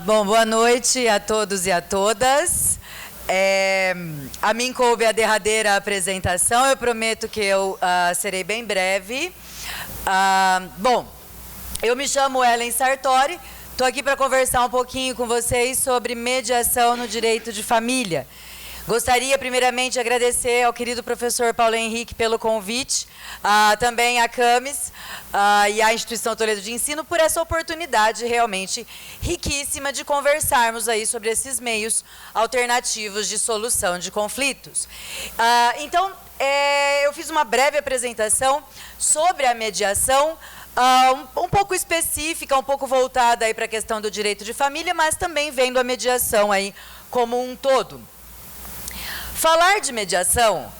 Bom, boa noite a todos e a todas. A mim coube a derradeira apresentação, eu prometo que eu serei bem breve. Bom, eu me chamo Ellen Sartori, estou aqui para conversar um pouquinho com vocês sobre mediação no direito de família. Gostaria, primeiramente, de agradecer ao querido professor Paulo Henrique pelo convite, também à Camis e à Instituição Toledo de Ensino por essa oportunidade realmente riquíssima de conversarmos aí sobre esses meios alternativos de solução de conflitos. Então, eu fiz uma breve apresentação sobre a mediação, um pouco específica, um pouco voltada aí para a questão do direito de família, mas também vendo a mediação aí como um todo. Falar de mediação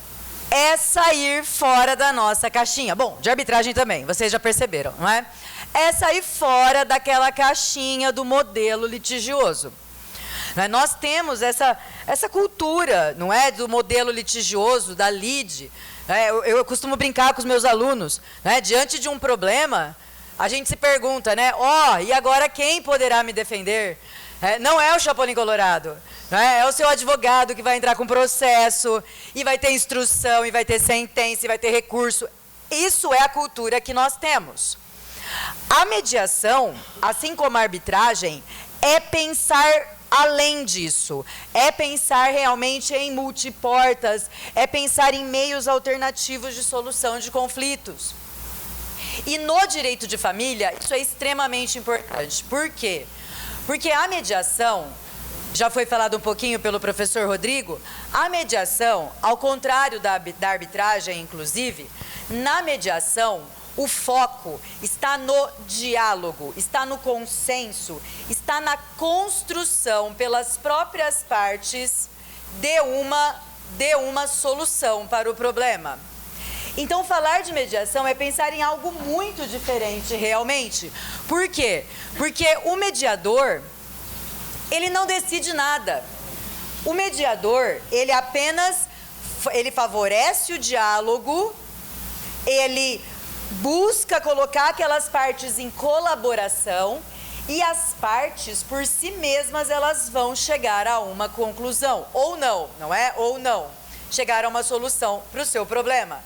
é sair fora da nossa caixinha. Bom, de arbitragem também, vocês já perceberam, não é? É sair fora daquela caixinha do modelo litigioso. Não é? Nós temos essa cultura, não é? Do modelo litigioso, da lide. Eu costumo brincar com os meus alunos, né? Diante de um problema, a gente se pergunta, né? E agora quem poderá me defender? Não é o Chapolin Colorado, é o seu advogado que vai entrar com processo, e vai ter instrução, e vai ter sentença, e vai ter recurso. Isso é a cultura que nós temos. A mediação, assim como a arbitragem, é pensar além disso. É pensar realmente em multiportas, é pensar em meios alternativos de solução de conflitos. E no direito de família, isso é extremamente importante. Por quê? Porque a mediação, já foi falado um pouquinho pelo professor Rodrigo, a mediação, ao contrário da arbitragem, inclusive, na mediação, o foco está no diálogo, está no consenso, está na construção pelas próprias partes de uma solução para o problema. Então, falar de mediação é pensar em algo muito diferente, realmente. Por quê? Porque o mediador, ele não decide nada. O mediador, ele favorece o diálogo, ele busca colocar aquelas partes em colaboração e as partes, por si mesmas, elas vão chegar a uma conclusão. Ou não, não é? Ou não. Chegar a uma solução para o seu problema.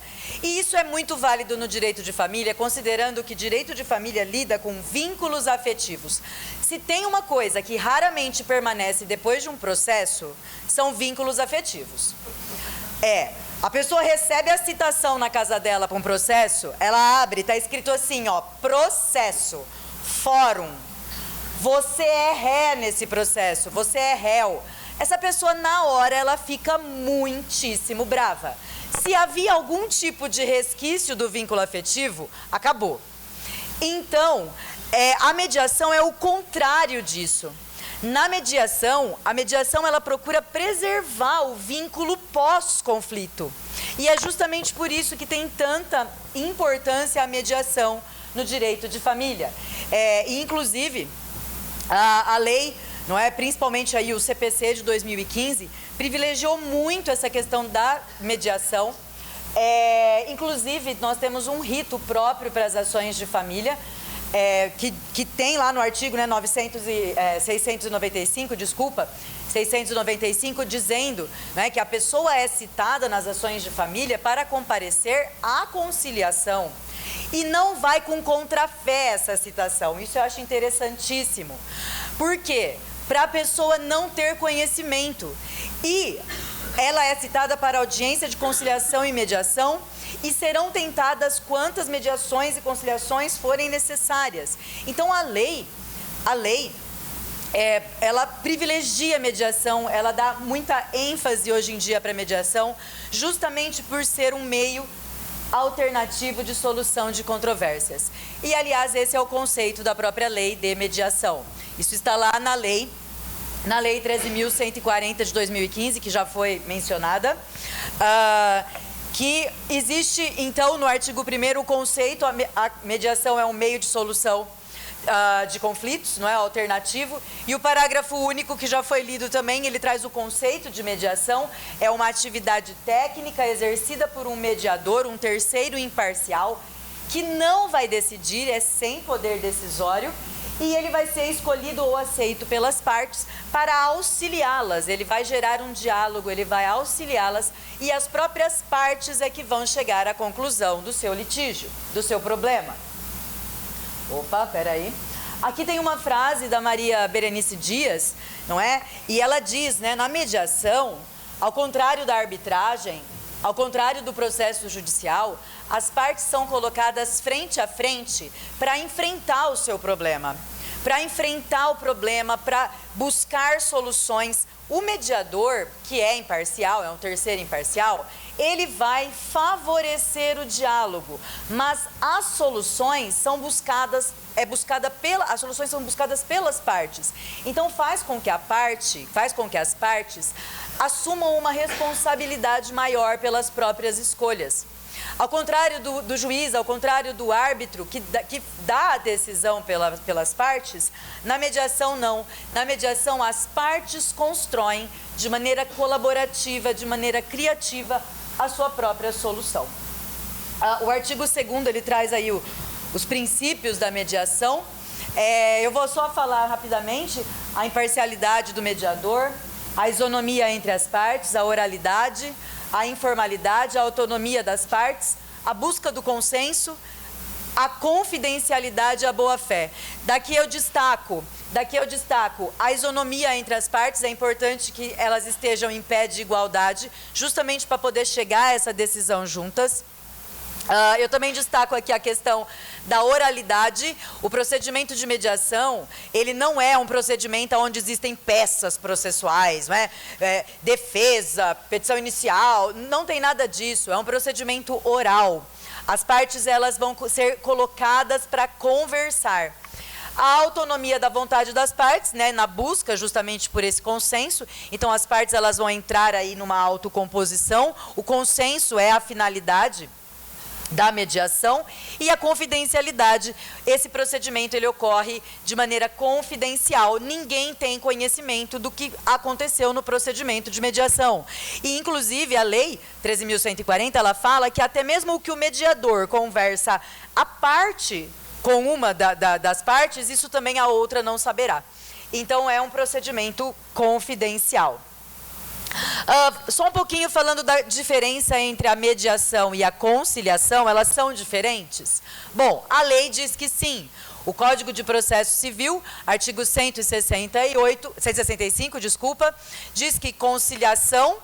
E isso é muito válido no direito de família, considerando que direito de família lida com vínculos afetivos. Se tem uma coisa que raramente permanece depois de um processo, são vínculos afetivos. A pessoa recebe a citação na casa dela para um processo, ela abre, está escrito assim, processo, fórum. Você é ré nesse processo, você é réu. Essa pessoa, na hora, ela fica muitíssimo brava. Se havia algum tipo de resquício do vínculo afetivo, acabou. Então, a mediação é o contrário disso. Na mediação, a mediação ela procura preservar o vínculo pós-conflito. E é justamente por isso que tem tanta importância a mediação no direito de família. E, inclusive, a lei, não é? Principalmente aí o CPC de 2015, privilegiou muito essa questão da mediação. Inclusive, nós temos um rito próprio para as ações de família, que tem lá no artigo 695, dizendo, né, que a pessoa é citada nas ações de família para comparecer à conciliação. E não vai com contrafé essa citação. Isso eu acho interessantíssimo. Por quê? Para a pessoa não ter conhecimento. E ela é citada para audiência de conciliação e mediação e serão tentadas quantas mediações e conciliações forem necessárias. Então, a lei, ela privilegia a mediação, ela dá muita ênfase hoje em dia para a mediação, justamente por ser um meio alternativo de solução de controvérsias. E, aliás, esse é o conceito da própria lei de mediação. Isso está lá na lei 13.140 de 2015, que já foi mencionada, que existe, então, no artigo 1º, o conceito, a mediação é um meio de solução de conflitos, não é? Alternativo, e o parágrafo único, que já foi lido também, ele traz o conceito de mediação, é uma atividade técnica exercida por um mediador, um terceiro imparcial, que não vai decidir, é sem poder decisório, e ele vai ser escolhido ou aceito pelas partes para auxiliá-las. Ele vai gerar um diálogo, ele vai auxiliá-las e as próprias partes é que vão chegar à conclusão do seu litígio, do seu problema. Opa, peraí. Aqui tem uma frase da Maria Berenice Dias, não é? E ela diz, né, na mediação, ao contrário da arbitragem, ao contrário do processo judicial, as partes são colocadas frente a frente para enfrentar o seu problema, para enfrentar o problema, para buscar soluções. O mediador, que é imparcial, é um terceiro imparcial, ele vai favorecer o diálogo, mas as soluções são buscadas, as soluções são buscadas pelas partes. Então faz com que as partes assumam uma responsabilidade maior pelas próprias escolhas. Ao contrário do juiz, ao contrário do árbitro, que dá a decisão pelas partes, na mediação não. Na mediação, as partes constroem de maneira colaborativa, de maneira criativa, a sua própria solução. O artigo 2º, ele traz aí os princípios da mediação. Eu vou só falar rapidamente a imparcialidade do mediador, a isonomia entre as partes, a oralidade, a informalidade, a autonomia das partes, a busca do consenso, a confidencialidade e a boa-fé. Daqui eu destaco a isonomia entre as partes. É importante que elas estejam em pé de igualdade, justamente para poder chegar a essa decisão juntas. Eu também destaco aqui a questão da oralidade. O procedimento de mediação, ele não é um procedimento onde existem peças processuais, não é? Defesa, petição inicial, não tem nada disso. É um procedimento oral. As partes, elas vão ser colocadas para conversar. A autonomia da vontade das partes, né, na busca justamente por esse consenso. Então, as partes, elas vão entrar aí numa autocomposição. O consenso é a finalidade da mediação. E a confidencialidade, esse procedimento ele ocorre de maneira confidencial. Ninguém tem conhecimento do que aconteceu no procedimento de mediação. E inclusive a lei 13.140, ela fala que até mesmo o que o mediador conversa à parte com uma das partes, isso também a outra não saberá. Então é um procedimento confidencial. Só um pouquinho falando da diferença entre a mediação e a conciliação, elas são diferentes? Bom, a lei diz que sim. O Código de Processo Civil, artigo 165, diz que conciliação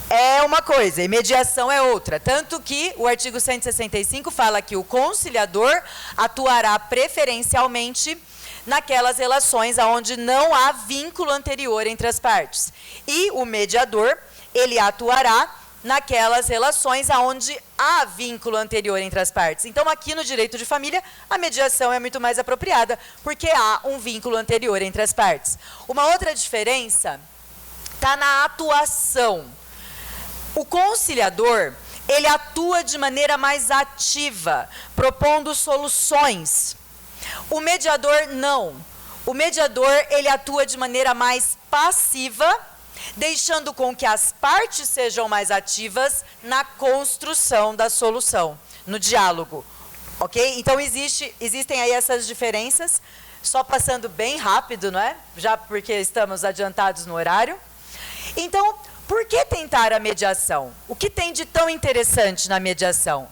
é uma coisa e mediação é outra. Tanto que o artigo 165 fala que o conciliador atuará preferencialmente naquelas relações onde não há vínculo anterior entre as partes. E o mediador, ele atuará naquelas relações onde há vínculo anterior entre as partes. Então, aqui no direito de família, a mediação é muito mais apropriada, porque há um vínculo anterior entre as partes. Uma outra diferença está na atuação. O conciliador, ele atua de maneira mais ativa, propondo soluções. O mediador não. O mediador, ele atua de maneira mais passiva, deixando com que as partes sejam mais ativas na construção da solução, no diálogo. Ok? Então, existem aí essas diferenças, só passando bem rápido, não é? Já porque estamos adiantados no horário. Então, por que tentar a mediação? O que tem de tão interessante na mediação?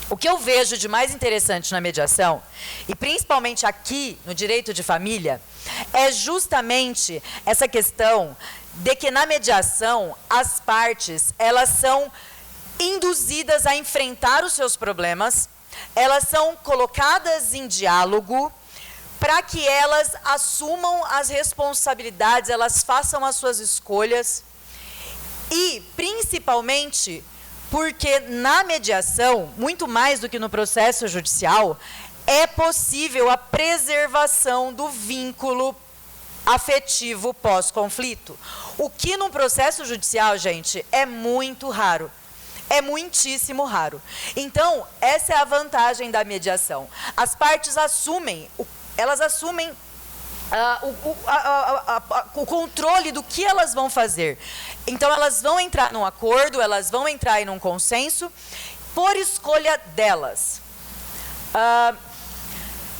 O que eu vejo de mais interessante na mediação, e principalmente aqui no direito de família, é justamente essa questão de que na mediação as partes, elas são induzidas a enfrentar os seus problemas, elas são colocadas em diálogo para que elas assumam as responsabilidades, elas façam as suas escolhas e, principalmente, porque na mediação, muito mais do que no processo judicial, é possível a preservação do vínculo afetivo pós-conflito. O que no processo judicial, gente, é muito raro. É muitíssimo raro. Então, essa é a vantagem da mediação. As partes assumem, o controle do que elas vão fazer. Então, elas vão entrar num acordo, elas vão entrar em um consenso, por escolha delas.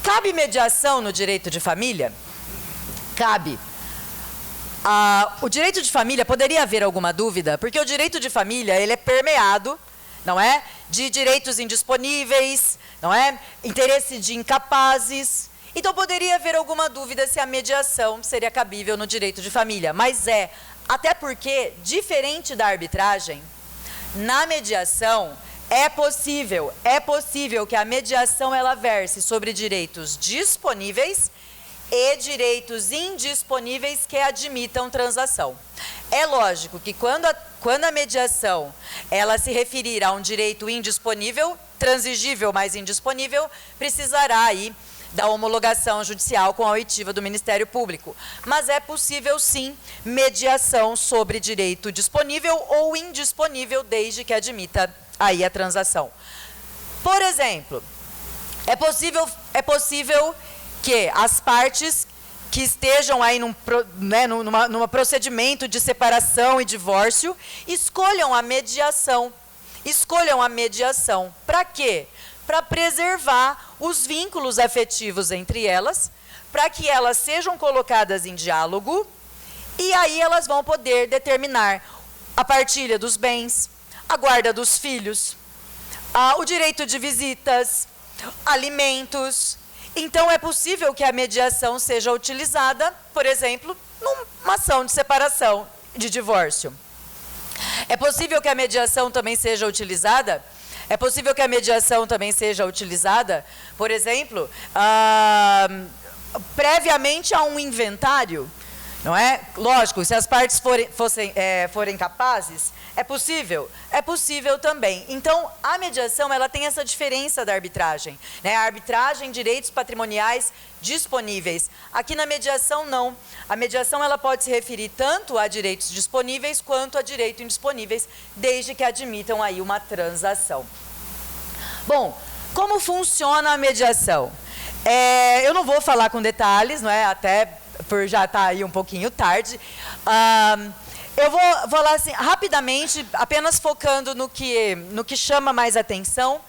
Cabe mediação no direito de família? Cabe. O direito de família, poderia haver alguma dúvida? Porque o direito de família, ele é permeado, não é? De direitos indisponíveis, não é? Interesse de incapazes. Então, poderia haver alguma dúvida se a mediação seria cabível no direito de família. Mas até porque, diferente da arbitragem, na mediação, é possível que a mediação ela verse sobre direitos disponíveis e direitos indisponíveis que admitam transação. É lógico que quando a mediação ela se referir a um direito indisponível, transigível, mas indisponível, precisará aí da homologação judicial com a oitiva do Ministério Público. Mas é possível, sim, mediação sobre direito disponível ou indisponível, desde que admita aí a transação. Por exemplo, é possível que as partes que estejam aí num procedimento de separação e divórcio escolham a mediação. Para quê? Para preservar os vínculos afetivos entre elas, para que elas sejam colocadas em diálogo, e aí elas vão poder determinar a partilha dos bens, a guarda dos filhos, o direito de visitas, alimentos. Então, é possível que a mediação seja utilizada, por exemplo, numa ação de separação, de divórcio. É possível que a mediação também seja utilizada por exemplo, previamente a um inventário, não é? Lógico, se as partes forem capazes, é possível também. Então, a mediação ela tem essa diferença da arbitragem, né? A arbitragem, direitos patrimoniais disponíveis. Aqui na mediação, não. A mediação ela pode se referir tanto a direitos disponíveis quanto a direitos indisponíveis, desde que admitam aí uma transação. Bom, como funciona a mediação? Eu não vou falar com detalhes, não é? Até por já estar aí um pouquinho tarde. Eu vou falar assim, rapidamente, apenas focando no que chama mais atenção.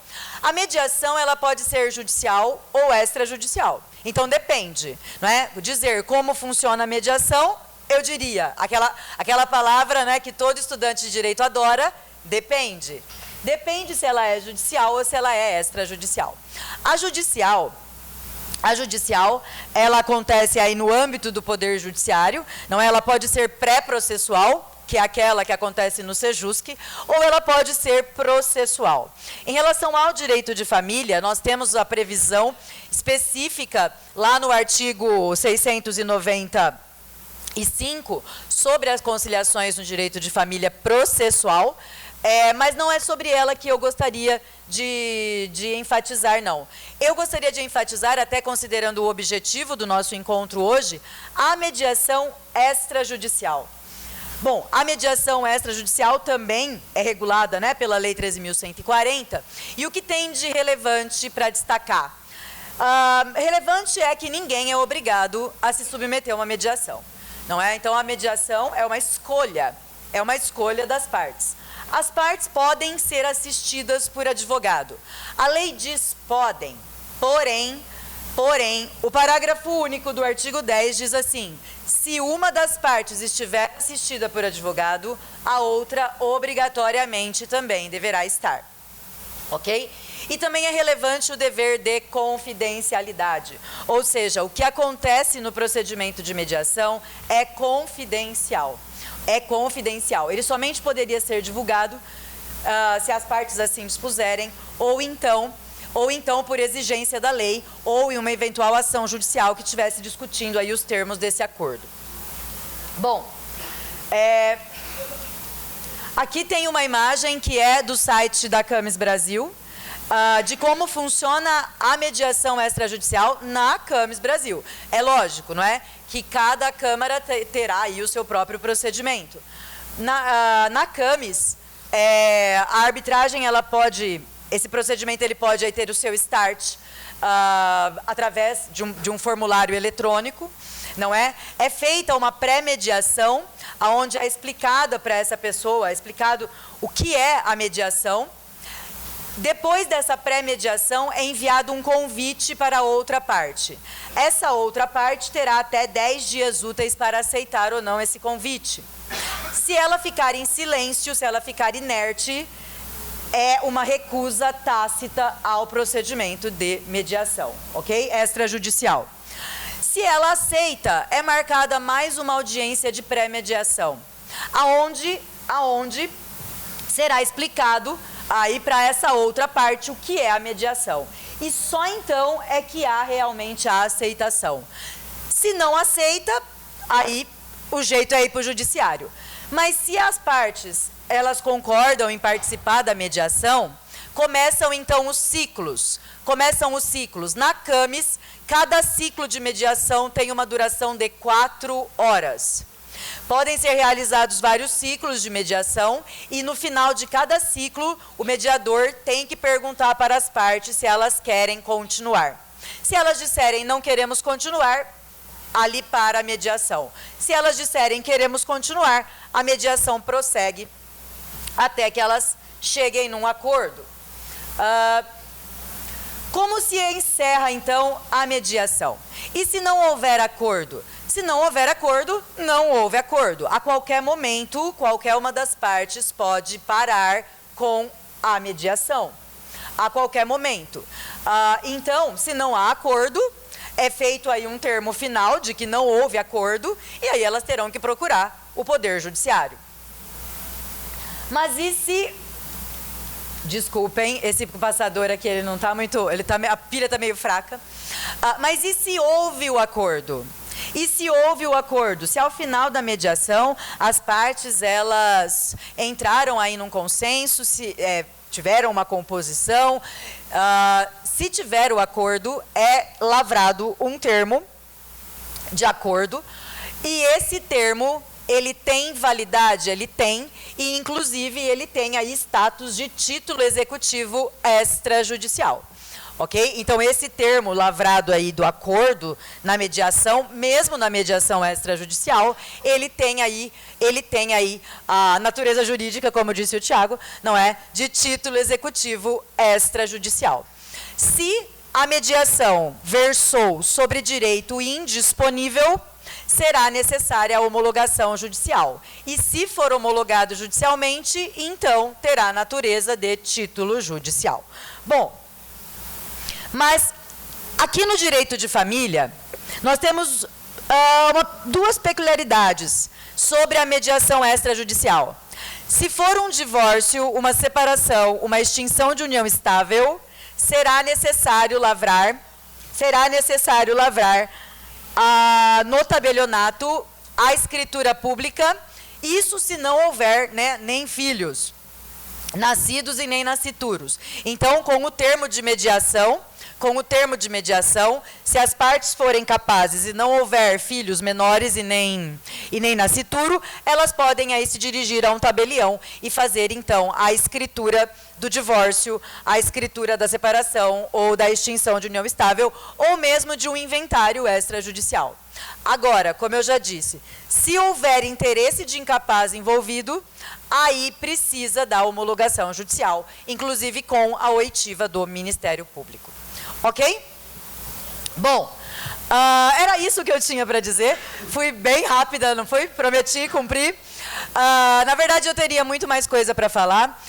A mediação ela pode ser judicial ou extrajudicial. Então, depende. Não é? Dizer como funciona a mediação, eu diria, aquela palavra, né, que todo estudante de direito adora, depende. Depende se ela é judicial ou se ela é extrajudicial. A judicial, ela acontece aí no âmbito do Poder Judiciário, não é? Ela pode ser pré-processual, que é aquela que acontece no Sejusc, ou ela pode ser processual. Em relação ao direito de família, nós temos a previsão específica lá no artigo 695 sobre as conciliações no direito de família processual, mas não é sobre ela que eu gostaria de enfatizar, não. Eu gostaria de enfatizar, até considerando o objetivo do nosso encontro hoje, a mediação extrajudicial. Bom, a mediação extrajudicial também é regulada, né, pela Lei 13.140, e o que tem de relevante para destacar? Relevante é que ninguém é obrigado a se submeter a uma mediação, não é? Então, a mediação é uma escolha das partes. As partes podem ser assistidas por advogado. A lei diz podem, porém, o parágrafo único do artigo 10 diz assim: se uma das partes estiver assistida por advogado, a outra obrigatoriamente também deverá estar. Ok? E também é relevante o dever de confidencialidade. Ou seja, o que acontece no procedimento de mediação é confidencial. Ele somente poderia ser divulgado se as partes assim dispuserem, ou então por exigência da lei, ou em uma eventual ação judicial que estivesse discutindo aí os termos desse acordo. Bom, aqui tem uma imagem que é do site da Camis Brasil, de como funciona a mediação extrajudicial na Camis Brasil. É lógico, não é? Que cada Câmara terá aí o seu próprio procedimento. Na Camis, a arbitragem, esse procedimento ele pode aí ter o seu start através de um formulário eletrônico, não é? É feita uma pré-mediação, onde é explicada para essa pessoa, explicado o que é a mediação. Depois dessa pré-mediação, é enviado um convite para a outra parte. Essa outra parte terá até 10 dias úteis para aceitar ou não esse convite. Se ela ficar em silêncio, se ela ficar inerte, é uma recusa tácita ao procedimento de mediação, ok? Extrajudicial. Se ela aceita, é marcada mais uma audiência de pré-mediação, aonde será explicado aí para essa outra parte o que é a mediação. E só então é que há realmente a aceitação. Se não aceita, aí o jeito é ir para o judiciário. Mas se as partes, elas concordam em participar da mediação, começam então os ciclos. Na CAMES, cada ciclo de mediação tem uma duração de 4 horas. Podem ser realizados vários ciclos de mediação e no final de cada ciclo, o mediador tem que perguntar para as partes se elas querem continuar. Se elas disserem não queremos continuar, ali para a mediação. Se elas disserem queremos continuar, a mediação prossegue até que elas cheguem num acordo. Como se encerra então a mediação? E se não houver acordo? Se não houver acordo, não houve acordo. A qualquer momento, qualquer uma das partes pode parar com a mediação. A qualquer momento. Então, se não há acordo, é feito aí um termo final de que não houve acordo, e aí elas terão que procurar o Poder Judiciário. Mas e se... Desculpem, esse passador aqui, ele não está muito... a pilha está meio fraca. Mas e se houve o acordo? E se houve o acordo? Se ao final da mediação, as partes, elas entraram aí num consenso, tiveram uma composição, se tiver o acordo, é lavrado um termo de acordo, e esse termo, ele tem validade, ele tem, e inclusive ele tem aí status de título executivo extrajudicial. Ok? Então, esse termo lavrado aí do acordo na mediação, mesmo na mediação extrajudicial, ele tem aí a natureza jurídica, como disse o Tiago, não é? De título executivo extrajudicial. Se a mediação versou sobre direito indisponível, será necessária a homologação judicial. E se for homologado judicialmente, então terá a natureza de título judicial. Bom, mas aqui no direito de família, nós temos duas peculiaridades sobre a mediação extrajudicial. Se for um divórcio, uma separação, uma extinção de união estável, será necessário lavrar no tabelionato a escritura pública, isso se não houver, né, nem filhos nascidos e nem nascituros. Então, com o termo de mediação, se as partes forem capazes e não houver filhos menores e nem nascituro, elas podem aí se dirigir a um tabelião e fazer, então, a escritura do divórcio, a escritura da separação ou da extinção de união estável, ou mesmo de um inventário extrajudicial. Agora, como eu já disse, se houver interesse de incapaz envolvido, aí precisa da homologação judicial, inclusive com a oitiva do Ministério Público. Ok? Bom, era isso que eu tinha para dizer. Fui bem rápida, não foi? Prometi cumprir. Na verdade, eu teria muito mais coisa para falar,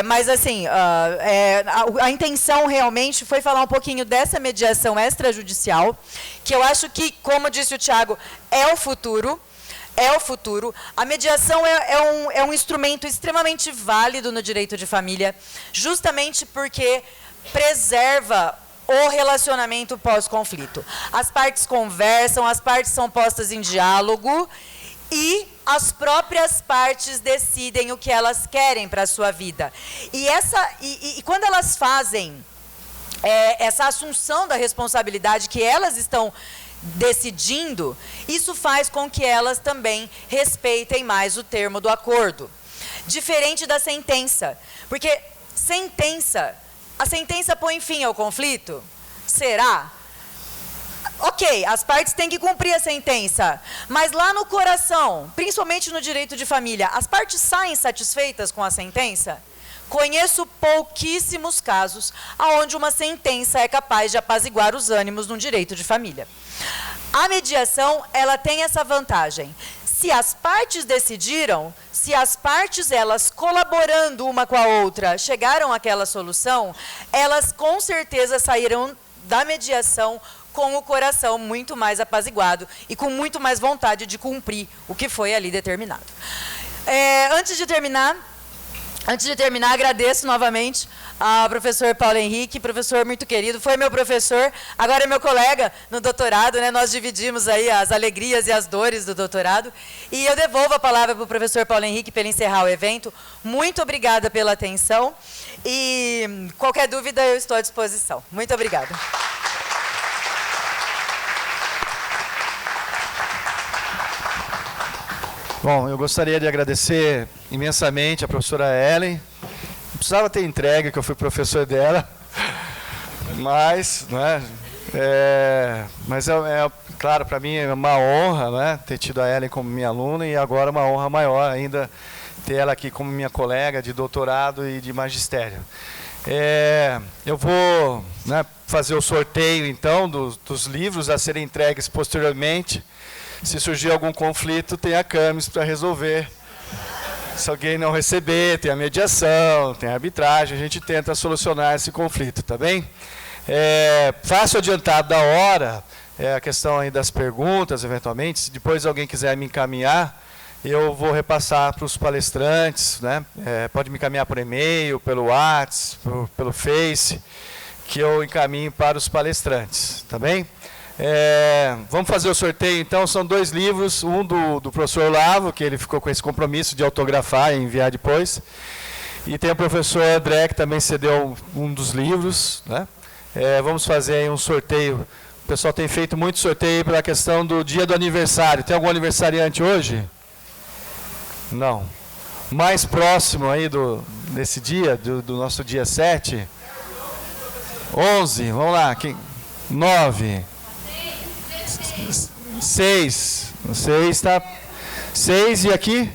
mas assim, a intenção realmente foi falar um pouquinho dessa mediação extrajudicial, que eu acho que, como disse o Tiago, é o futuro. A mediação é um instrumento extremamente válido no direito de família, justamente porque preserva o relacionamento pós-conflito. As partes conversam, as partes são postas em diálogo e as próprias partes decidem o que elas querem para a sua vida. E quando elas fazem essa assunção da responsabilidade que elas estão decidindo, isso faz com que elas também respeitem mais o termo do acordo. Diferente da sentença, porque a sentença põe fim ao conflito? Será? Ok, as partes têm que cumprir a sentença, mas lá no coração, principalmente no direito de família, as partes saem satisfeitas com a sentença? Conheço pouquíssimos casos onde uma sentença é capaz de apaziguar os ânimos num direito de família. A mediação, ela tem essa vantagem. Se as partes decidiram, se as partes, elas colaborando uma com a outra, chegaram àquela solução, elas com certeza sairão da mediação com o coração muito mais apaziguado e com muito mais vontade de cumprir o que foi ali determinado. Antes de terminar, agradeço novamente ao professor Paulo Henrique, professor muito querido, foi meu professor, agora é meu colega no doutorado, né? Nós dividimos aí as alegrias e as dores do doutorado. E eu devolvo a palavra para o professor Paulo Henrique para encerrar o evento. Muito obrigada pela atenção e qualquer dúvida eu estou à disposição. Muito obrigada. Bom, eu gostaria de agradecer imensamente a professora Ellen. Não precisava ter entregue que eu fui professor dela, mas, né, claro, para mim é uma honra, né, ter tido a Ellen como minha aluna e agora uma honra maior ainda ter ela aqui como minha colega de doutorado e de magistério. Eu vou, né, fazer o sorteio, então, dos livros a serem entregues posteriormente. Se surgir algum conflito, tem a Camis para resolver. Se alguém não receber, tem a mediação, tem a arbitragem, a gente tenta solucionar esse conflito, tá bem? Faço adiantado da hora, a questão aí das perguntas, eventualmente, se depois alguém quiser me encaminhar, eu vou repassar para os palestrantes, né? Pode me encaminhar por e-mail, pelo WhatsApp, pelo Face, que eu encaminho para os palestrantes, tá bem? Vamos fazer o sorteio, então. São 2 livros, um do professor Olavo, que ele ficou com esse compromisso de autografar e enviar depois, e tem o professor André, que também cedeu um dos livros, né? Vamos fazer aí um sorteio. O pessoal tem feito muito sorteio pela questão do dia do aniversário. Tem algum aniversariante hoje? Não. Mais próximo aí desse dia, do nosso dia 7? 11, vamos lá. 9. 6. 6 está. 6 e aqui?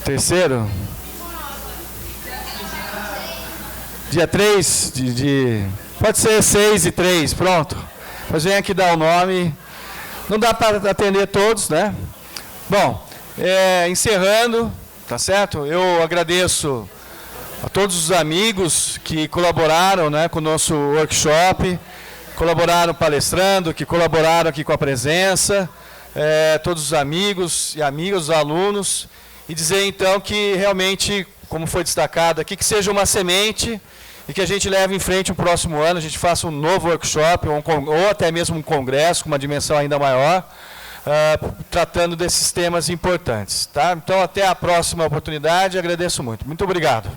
Terceiro? Dia 3 pode ser 6 e 3, pronto. Mas vem aqui dar o nome. Não dá para atender todos, né? Bom, encerrando, tá certo? Eu agradeço a todos os amigos que colaboraram, né, com o nosso workshop, colaboraram palestrando, que colaboraram aqui com a presença, todos os amigos e amigas, os alunos, e dizer então que realmente, como foi destacado aqui, que seja uma semente e que a gente leve em frente o próximo ano, a gente faça um novo workshop ou até mesmo um congresso com uma dimensão ainda maior, tratando desses temas importantes. Tá? Então, até a próxima oportunidade, agradeço muito. Muito obrigado.